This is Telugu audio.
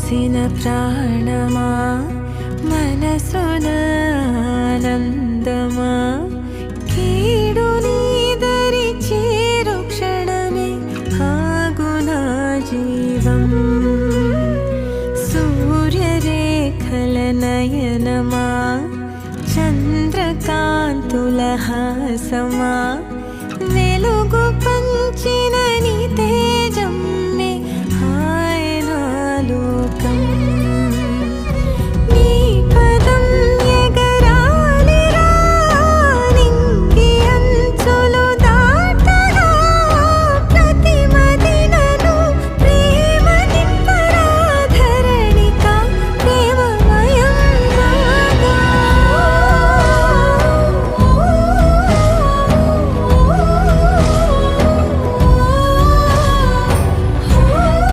పోసిన ప్రాణమా మనసున ఆనందమా కీడు నీదరి చేరు క్షణమే ఆగునా జీవం సూర్యరేఖల నయనమా చంద్రకాంతుల హాసమా వెలుగు పంచిన